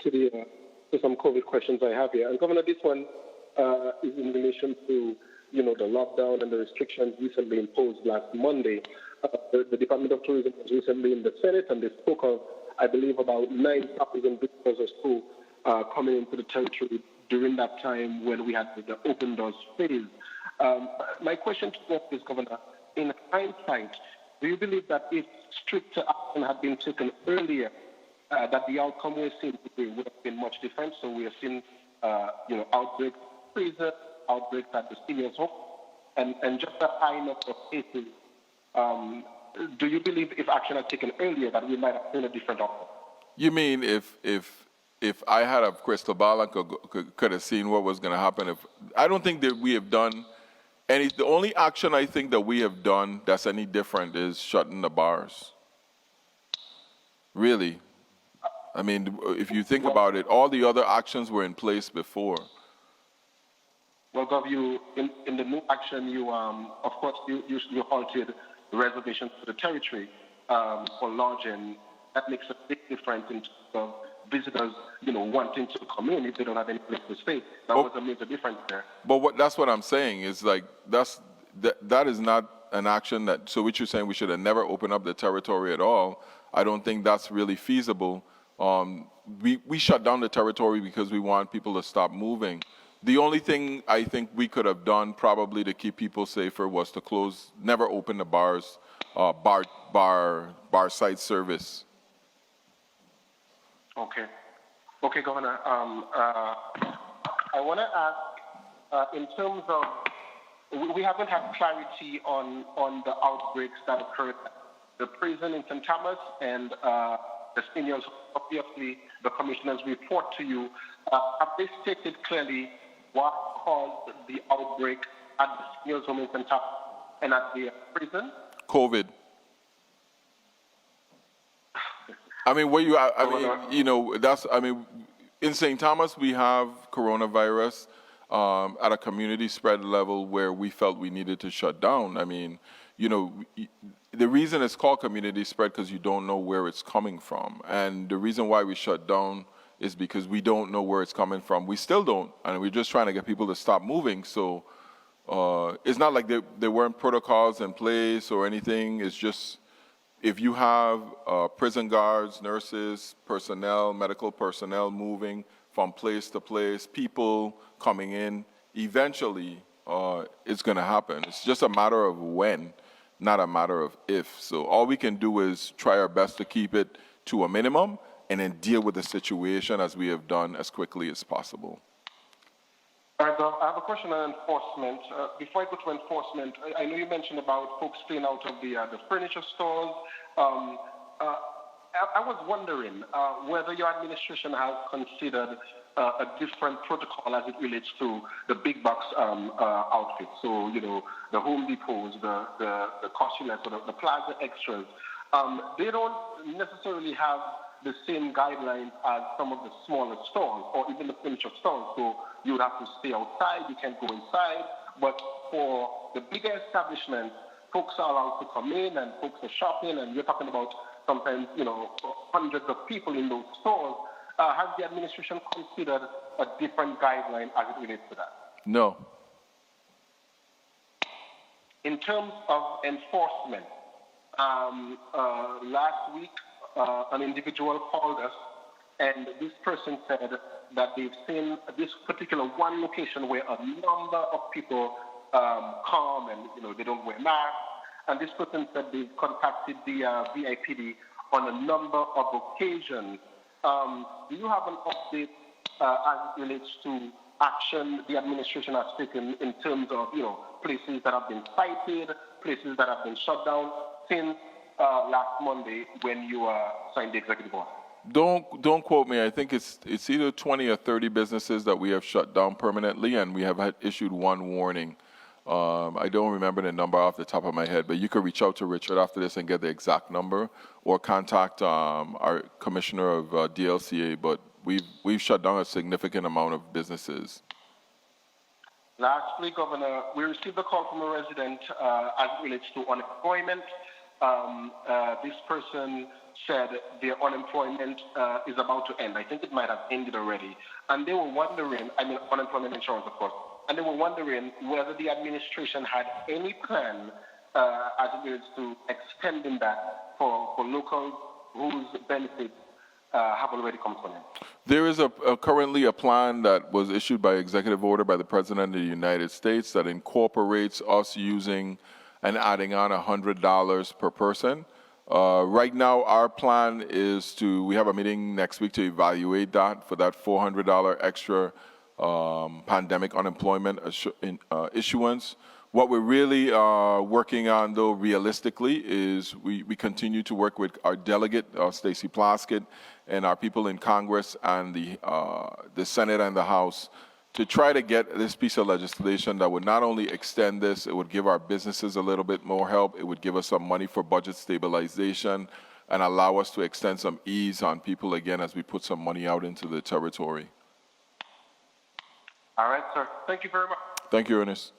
to some COVID questions I have here. And Governor, this one is in relation to the lockdown and the restrictions recently imposed last Monday. The Department of Tourism was recently in the Senate, and they spoke of, I believe, about 9,000 visitors or so coming into the territory during that time when we had the open doors phase. My question to you is, Governor, in hindsight, do you believe that if stricter action had been taken earlier, that the outcome we're seeing today would have been much different? So we have seen, outbreaks at prison, outbreaks at the seniors' home, and just a high number of cases. Do you believe if action had taken earlier that we might have seen a different outcome? You mean if I had a crystal ball and could have seen what was going to happen? I don't think that we have done any. The only action I think that we have done that's any different is shutting the bars. Really. I mean, if you think about it, all the other actions were in place before. Well, Gov, in the new action, of course, you halted reservations for the territory for lodging. That makes a big difference in terms of visitors, wanting to come in if they don't have any place to stay. That was a major difference there. But that's what I'm saying is that is not an action that. So what you're saying, we should have never opened up the territory at all. I don't think that's really feasible. We shut down the territory because we want people to stop moving. The only thing I think we could have done probably to keep people safer was to never open the bars, bar side service. Okay, Governor. I want to ask, in terms of, we haven't had clarity on the outbreaks that occurred at the prison in St. Thomas and the seniors. Obviously, the commissioners report to you. Have they stated clearly what caused the outbreak at the seniors' home in St. Thomas and at the prison? COVID. I mean, in St. Thomas, we have coronavirus at a community spread level where we felt we needed to shut down. I mean, the reason it's called community spread because you don't know where it's coming from. And the reason why we shut down is because we don't know where it's coming from. We still don't, and we're just trying to get people to stop moving. So it's not like there weren't protocols in place or anything. It's just, if you have prison guards, nurses, personnel, medical personnel moving from place to place, people coming in, eventually it's going to happen. It's just a matter of when, not a matter of if. So all we can do is try our best to keep it to a minimum and then deal with the situation as we have done as quickly as possible. All right, I have a question on enforcement. Before I go to enforcement, I know you mentioned about folks staying out of the furniture stores. I was wondering whether your administration has considered a different protocol as it relates to the big box outfits. So, the Home Depots, the Costulets, or the Plaza Extras. They don't necessarily have the same guidelines as some of the smaller stores or even the furniture stores. So you would have to stay outside, you can't go inside. But for the bigger establishments, folks are allowed to come in and folks are shopping, and you're talking about sometimes, hundreds of people in those stores. Has the administration considered a different guideline as it relates to that? No. In terms of enforcement, last week, an individual called us, and this person said that they've seen this particular one location where a number of people come and they don't wear masks. And this person said they've contacted the VIPD on a number of occasions. Do you have an update as it relates to action the administration has taken in terms of places that have been cited, places that have been shut down since last Monday when you signed the executive order? Don't quote me. I think it's either 20 or 30 businesses that we have shut down permanently, and we have issued one warning. I don't remember the number off the top of my head, but you could reach out to Richard after this and get the exact number, or contact our commissioner of DLCA. But we've shut down a significant amount of businesses. Lastly, Governor, we received a call from a resident as it relates to unemployment. this person said their unemployment is about to end. I think it might have ended already. And they were wondering, I mean, unemployment insurance, of course, and they were wondering whether the administration had any plan as it relates to extending that for locals whose benefits have already come to an end. There is currently a plan that was issued by executive order by the President of the United States that incorporates us using and adding on $100 per person. Right now, our plan is we have a meeting next week to evaluate that for that $400 extra pandemic unemployment issuance. What we're really working on, though, realistically, is we continue to work with our delegate, Stacey Plaskett, and our people in Congress and the Senate and the House to try to get this piece of legislation that would not only extend this, it would give our businesses a little bit more help, it would give us some money for budget stabilization, and allow us to extend some ease on people again as we put some money out into the territory. All right, sir. Thank you very much. Thank you, Ernest.